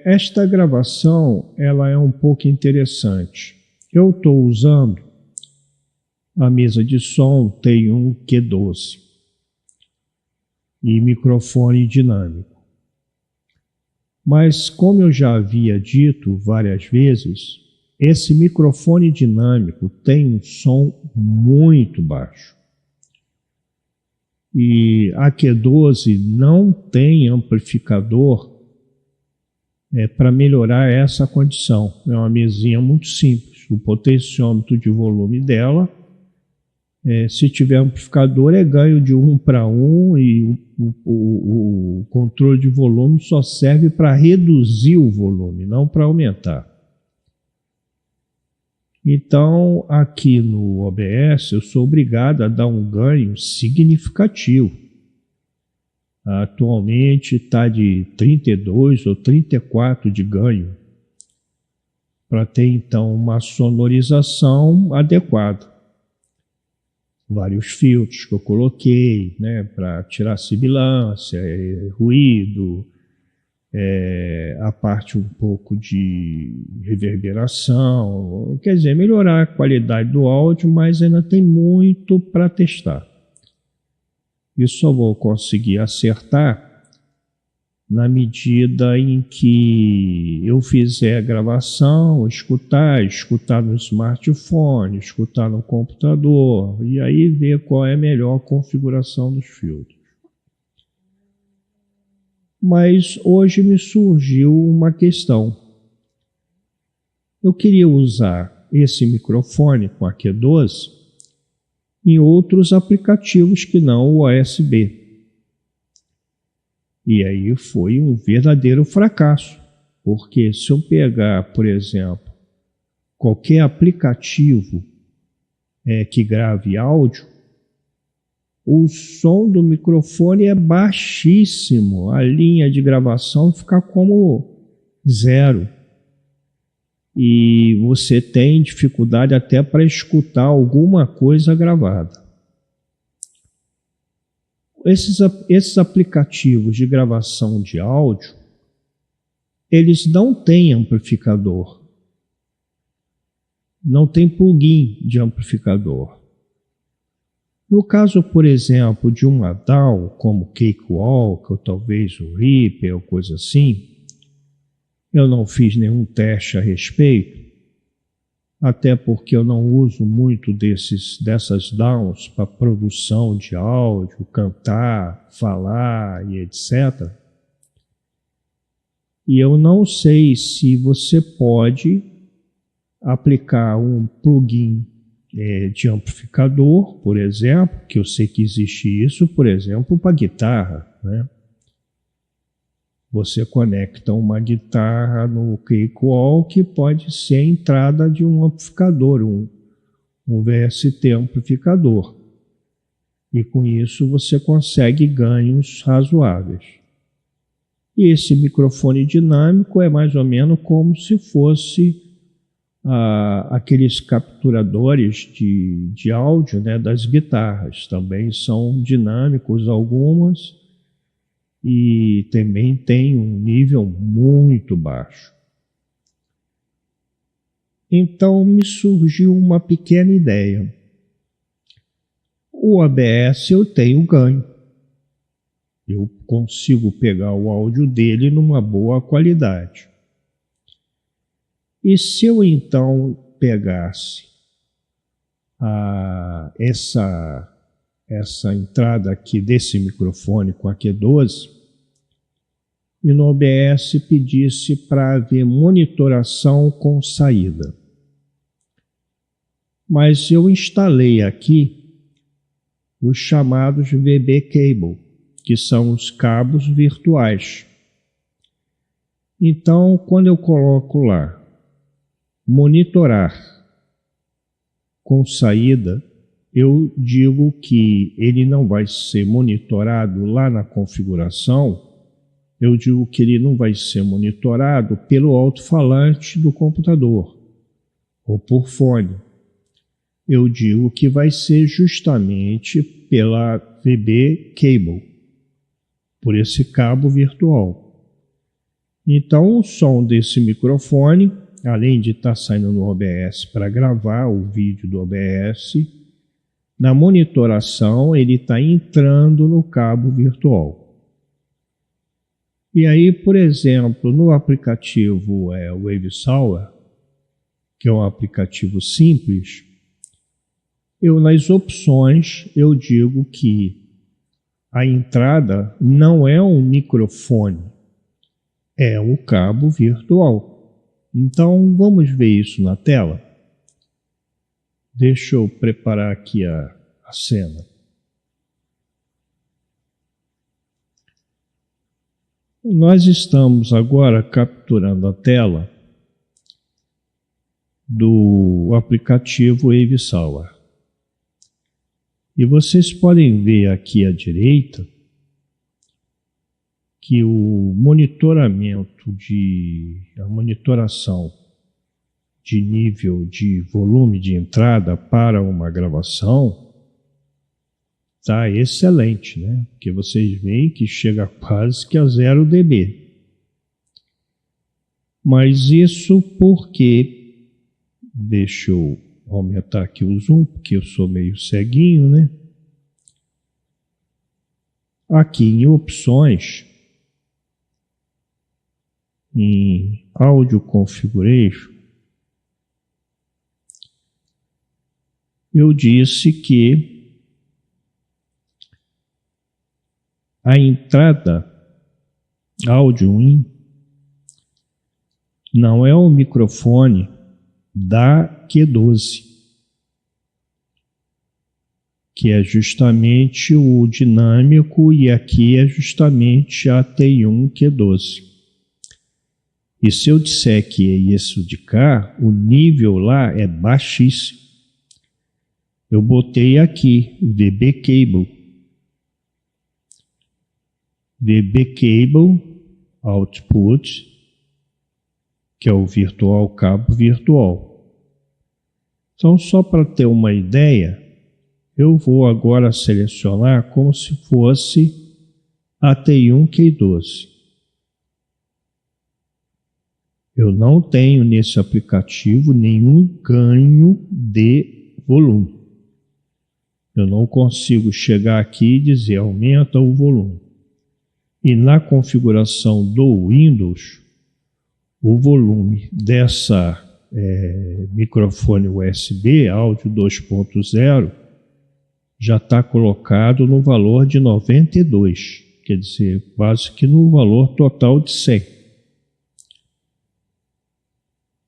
Esta gravação ela é um pouco interessante. Eu estou usando a mesa de som, tem um Q12 e microfone dinâmico. Mas como eu já havia dito várias vezes, esse microfone dinâmico tem um som muito baixo. E a Q12 não tem amplificador para melhorar essa condição. É uma mesinha muito simples. O potenciômetro de volume dela, se tiver amplificador, é ganho de 1 para 1 e o controle de volume só serve para reduzir o volume, não para aumentar. Então, aqui no OBS, eu sou obrigado a dar um ganho significativo. Atualmente está de 32 ou 34 de ganho, para ter então uma sonorização adequada. Vários filtros que eu coloquei, para tirar sibilância, ruído, a parte um pouco de reverberação, quer dizer, melhorar a qualidade do áudio, mas ainda tem muito para testar. E só vou conseguir acertar na medida em que eu fizer a gravação, escutar no smartphone, escutar no computador, e aí ver qual é a melhor configuração dos filtros. Mas hoje me surgiu uma questão. Eu queria usar esse microfone com a Q12 em outros aplicativos que não o USB. E aí foi um verdadeiro fracasso, porque se eu pegar, por exemplo, qualquer aplicativo que grave áudio, o som do microfone é baixíssimo, a linha de gravação fica como zero. E você tem dificuldade até para escutar alguma coisa gravada. Esses aplicativos de gravação de áudio, eles não têm amplificador. Não tem plugin de amplificador. No caso, por exemplo, de uma DAW, como Cakewalk, ou talvez o Reaper, ou coisa assim, eu não fiz nenhum teste a respeito, até porque eu não uso muito dessas DAWs para produção de áudio, cantar, falar e etc. E eu não sei se você pode aplicar um plugin de amplificador, por exemplo, que eu sei que existe isso, por exemplo, para guitarra, Você conecta uma guitarra no Cakewalk, que pode ser a entrada de um amplificador, um VST amplificador. E com isso você consegue ganhos razoáveis. E esse microfone dinâmico é mais ou menos como se fosse aqueles capturadores de áudio das guitarras. Também são dinâmicos algumas, e também tem um nível muito baixo. Então me surgiu uma pequena ideia. O OBS eu tenho ganho. Eu consigo pegar o áudio dele numa boa qualidade. E se eu então pegasse essa entrada aqui desse microfone com a Q12 e no OBS pedisse para haver monitoração com saída. Mas eu instalei aqui os chamados VB Cable, que são os cabos virtuais. Então, quando eu coloco lá monitorar com saída, eu digo que ele não vai ser monitorado lá na configuração, eu digo que ele não vai ser monitorado pelo alto-falante do computador ou por fone. Eu digo que vai ser justamente pela VB Cable, por esse cabo virtual. Então, o som desse microfone, além de estar saindo no OBS para gravar o vídeo do OBS, na monitoração ele está entrando no cabo virtual. E aí, por exemplo, no aplicativo Wavesour, que é um aplicativo simples, nas opções eu digo que a entrada não é um microfone, é o cabo virtual. Então vamos ver isso na tela. Deixa eu preparar aqui a cena. Nós estamos agora capturando a tela do aplicativo Wavesour. E vocês podem ver aqui à direita que a monitoração de nível de volume de entrada para uma gravação está excelente, né? Porque vocês veem que chega quase que a 0 dB. Mas isso porque, deixa eu aumentar aqui o zoom, porque eu sou meio ceguinho, né? Aqui em opções, em Audio Configuration, eu disse que a entrada áudio in não é o microfone da Q12, que é justamente o dinâmico, e aqui é justamente a T1 Q12. E se eu disser que é isso de cá, o nível lá é baixíssimo. Eu botei aqui VB Cable Output, que é o virtual, cabo virtual. Então, só para ter uma ideia, eu vou agora selecionar como se fosse a T1 Q12. Eu não tenho nesse aplicativo nenhum ganho de volume. Eu não consigo chegar aqui e dizer aumenta o volume. E na configuração do Windows, o volume dessa microfone USB, áudio 2.0, já está colocado no valor de 92, quer dizer, quase que no valor total de 100.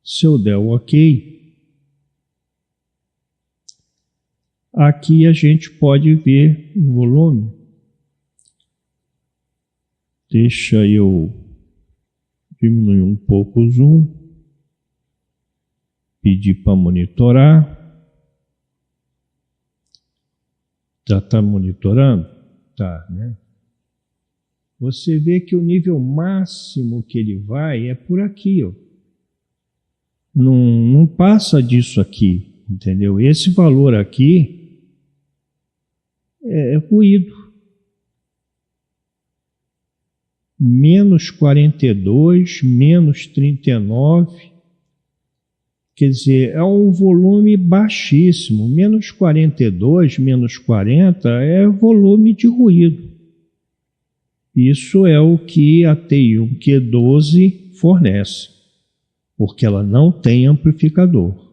Se eu der o OK, aqui a gente pode ver o volume. Deixa eu diminuir um pouco o zoom, pedir para monitorar. Já está monitorando? Tá, né? Você vê que o nível máximo que ele vai é por aqui, ó. Não passa disso aqui, entendeu? Esse valor aqui é ruído. Menos 42, menos 39, quer dizer, é um volume baixíssimo. Menos 42, menos 40 é volume de ruído. Isso é o que a T1 Q12 fornece, porque ela não tem amplificador.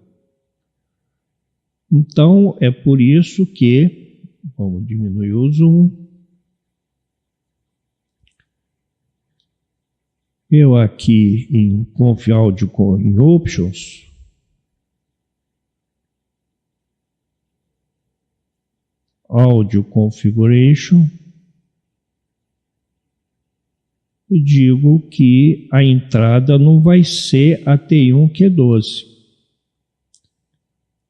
Então, é por isso que, vamos diminuir o zoom, eu aqui em Conf Audio em Options, Audio Configuration, e digo que a entrada não vai ser a T1 Q12,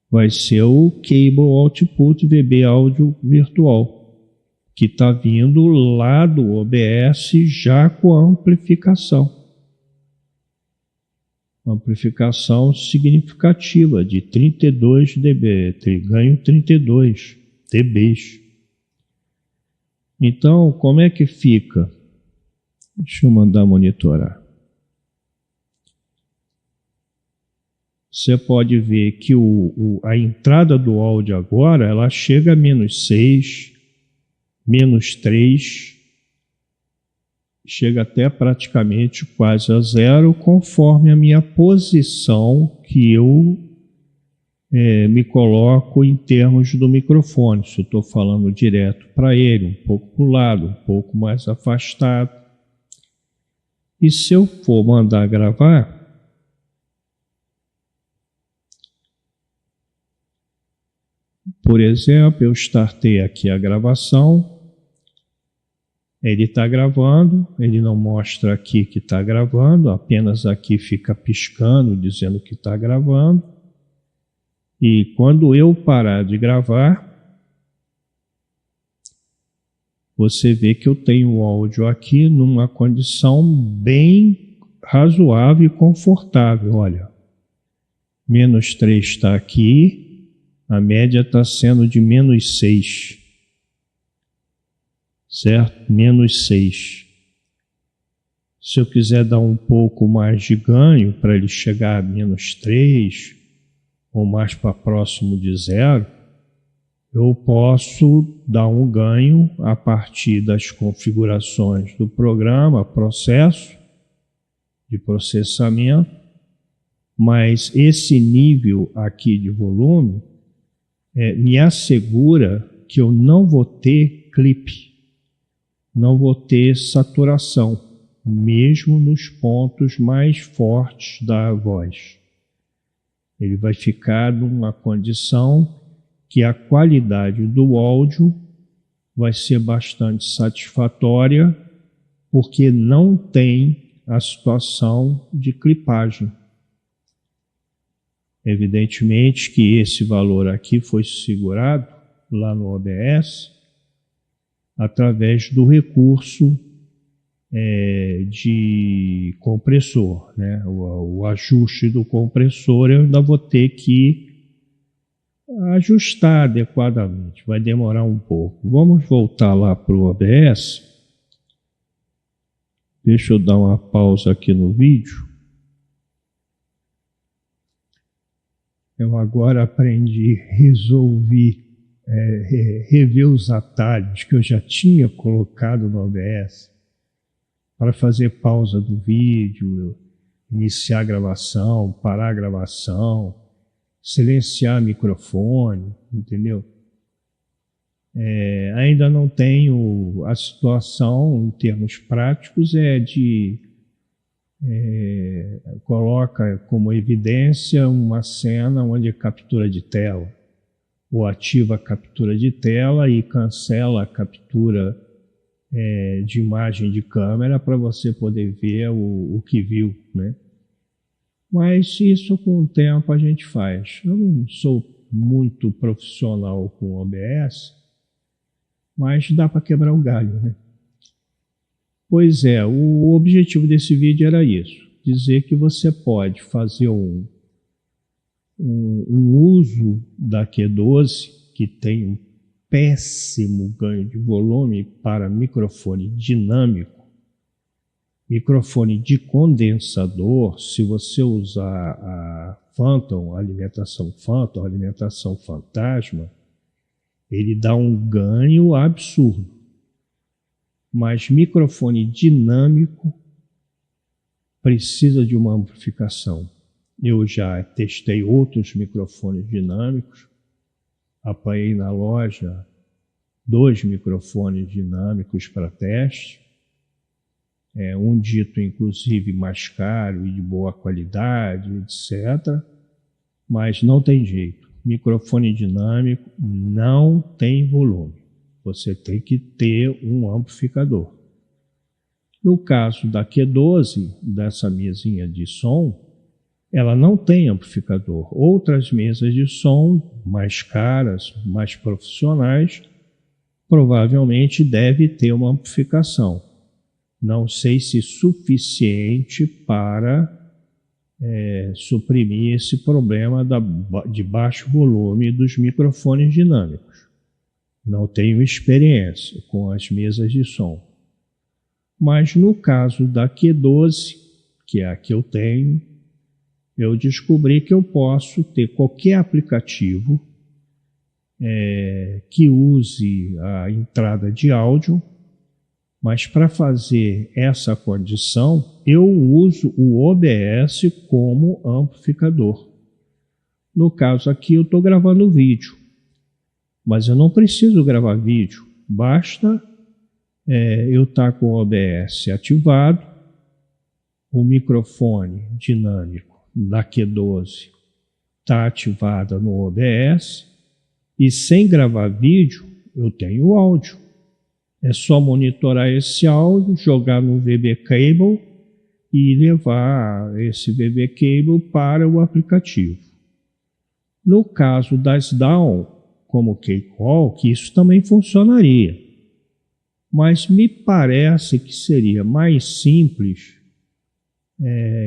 vai ser o Cable Output VB Áudio Virtual, que está vindo lá do OBS já com a amplificação. Amplificação significativa de 32 dB, ganho 32 dBs. Então, como é que fica? Deixa eu mandar monitorar. você pode ver que a entrada do áudio agora, ela chega a -6, -3, chega até praticamente quase a 0, conforme a minha posição que eu me coloco em termos do microfone. Se eu estou falando direto para ele, um pouco para o lado, um pouco mais afastado. E se eu for mandar gravar, por exemplo, eu startei aqui a gravação, ele está gravando, ele não mostra aqui que está gravando, apenas aqui fica piscando, dizendo que está gravando. E quando eu parar de gravar, você vê que eu tenho o áudio aqui numa condição bem razoável e confortável. Olha, -3 está aqui, a média está sendo de -6. Certo? -6. Se eu quiser dar um pouco mais de ganho para ele chegar a -3 ou mais para próximo de 0, eu posso dar um ganho a partir das configurações do programa, processo de processamento, mas esse nível aqui de volume me assegura que eu não vou ter clipe, não vou ter saturação, mesmo nos pontos mais fortes da voz. Ele vai ficar numa condição que a qualidade do áudio vai ser bastante satisfatória, porque não tem a situação de clipagem. Evidentemente que esse valor aqui foi segurado lá no OBS através do recurso de compressor, né? O ajuste do compressor eu ainda vou ter que ajustar adequadamente, vai demorar um pouco. Vamos voltar lá para o OBS. Deixa eu dar uma pausa aqui no vídeo. Eu agora aprendi a rever os atalhos que eu já tinha colocado no OBS para fazer pausa do vídeo, iniciar a gravação, parar a gravação, silenciar o microfone, entendeu? Ainda não tenho a situação, em termos práticos, coloca como evidência uma cena onde é captura de tela, ou ativa a captura de tela e cancela a captura de imagem de câmera para você poder ver o que viu, né? Mas isso com o tempo a gente faz. Eu não sou muito profissional com OBS, mas dá para quebrar o galho, né? Pois é, o objetivo desse vídeo era isso, dizer que você pode fazer um uso da Q12, que tem um péssimo ganho de volume para microfone dinâmico, microfone de condensador. Se você usar a Phantom, a alimentação fantasma, ele dá um ganho absurdo. Mas microfone dinâmico precisa de uma amplificação. Eu já testei outros microfones dinâmicos, apanhei na loja 2 microfones dinâmicos para teste, um dito inclusive mais caro e de boa qualidade, etc. Mas não tem jeito, microfone dinâmico não tem volume, você tem que ter um amplificador. No caso da Q12, dessa mesinha de som, ela não tem amplificador. Outras mesas de som mais caras, mais profissionais, provavelmente deve ter uma amplificação. Não sei se suficiente para suprimir esse problema de baixo volume dos microfones dinâmicos. Não tenho experiência com as mesas de som. Mas no caso da Q12, que é a que eu tenho, eu descobri que eu posso ter qualquer aplicativo que use a entrada de áudio, mas para fazer essa condição, eu uso o OBS como amplificador. No caso aqui, eu estou gravando vídeo, mas eu não preciso gravar vídeo, basta eu estar com o OBS ativado, o microfone dinâmico da Q12 está ativado no OBS, e sem gravar vídeo, eu tenho áudio. É só monitorar esse áudio, jogar no VB Cable e levar esse VB Cable para o aplicativo. No caso das DAW, como Cakewalk, isso também funcionaria. Mas me parece que seria mais simples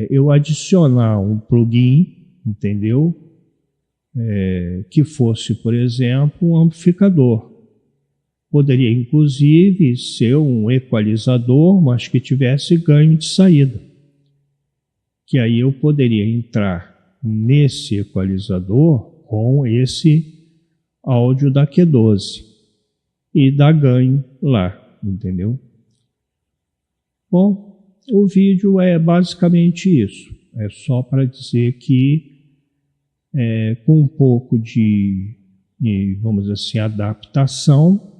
eu adicionar um plugin, entendeu? Que fosse, por exemplo, um amplificador. Poderia, inclusive, ser um equalizador, mas que tivesse ganho de saída. Que aí eu poderia entrar nesse equalizador com esse áudio da Q12 e dar ganho lá, entendeu? Bom, o vídeo é basicamente isso. É só para dizer que com um pouco de, vamos dizer assim, adaptação,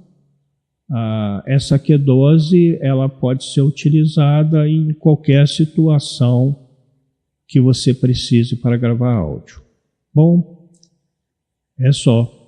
essa Q12 ela pode ser utilizada em qualquer situação que você precise para gravar áudio. Bom, é só.